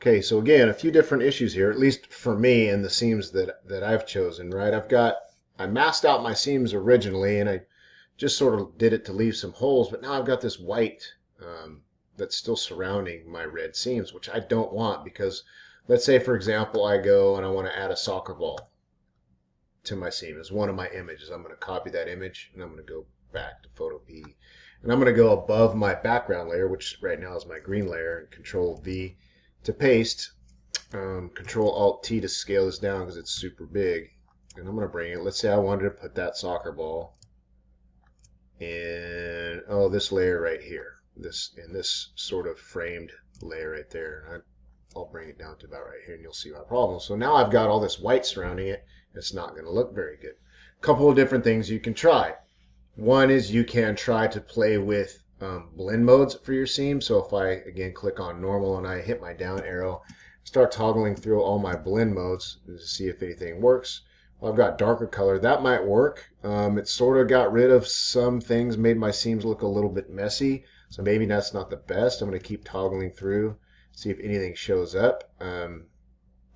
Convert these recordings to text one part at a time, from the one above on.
Okay, so again, a few different issues here, at least for me and the seams that I've chosen, right? I masked out my seams originally and I just sort of did it to leave some holes, but now I've got this white that's still surrounding my red seams, which I don't want because let's say, for example, I go and I want to add a soccer ball to my seam as one of my images. I'm going to copy that image and I'm going to go back to Photo P and I'm going to go above my background layer, which right now is my green layer, and Control V to paste, Control Alt T to scale this down because it's super big. And I'm going to bring it, let's say I wanted to put that soccer ball in, oh, this layer right here, in this sort of framed layer right there. I'll bring it down to about right here and you'll see my problem. So now I've got all this white surrounding it. It's not going to look very good. A couple of different things you can try. One is you can try to play with blend modes for your seam. So if I, again, click on normal and I hit my down arrow, start toggling through all my blend modes to see if anything works. Well, I've got darker color. That might work. It sort of got rid of some things, made my seams look a little bit messy. So maybe that's not the best. I'm going to keep toggling through, see if anything shows up.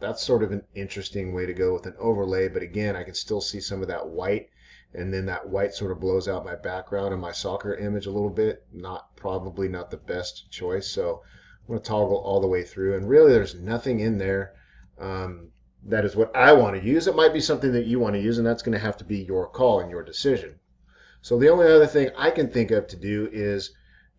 That's sort of an interesting way to go with an overlay. But again, I can still see some of that white. And then that white sort of blows out my background and my soccer image a little bit. Probably not the best choice. So I'm going to toggle all the way through. And really there's nothing in there that is what I want to use. It might be something that you want to use, and that's going to have to be your call and your decision. So the only other thing I can think of to do is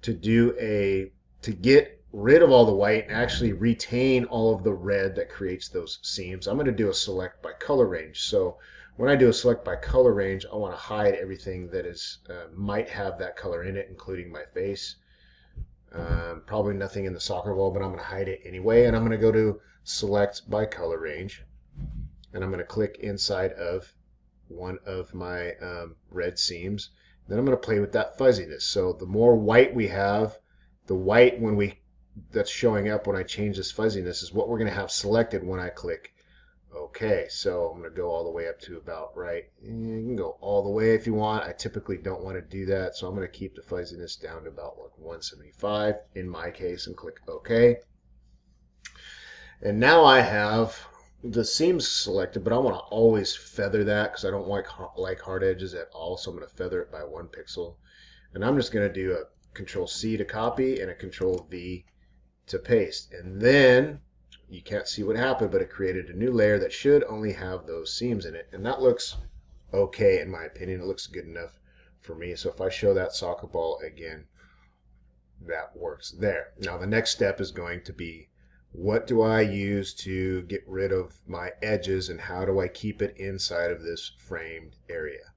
to get rid of all the white and actually retain all of the red that creates those seams. I'm going to do a select by color range. So when I do a select by color range, I want to hide everything that is might have that color in it, including my face. Probably nothing in the soccer ball, but I'm going to hide it anyway. And I'm going to go to select by color range. And I'm going to click inside of one of my red seams. Then I'm going to play with that fuzziness. So the more white we have, the white that's showing up when I change this fuzziness is what we're going to have selected when I click OK. So I'm going to go all the way up to about right. You can go all the way if you want. I typically don't want to do that, so I'm going to keep the fuzziness down to about like 175 in my case and click OK. And now I have the seams selected, but I want to always feather that because I don't like hard edges at all, so I'm going to feather it by 1 pixel. And I'm just going to do a Control C to copy and a Control V to paste. And then you can't see what happened, but it created a new layer that should only have those seams in it. And that looks okay in my opinion. It looks good enough for me. So if I show that soccer ball again, that works there. Now the next step is going to be, what do I use to get rid of my edges and how do I keep it inside of this framed area?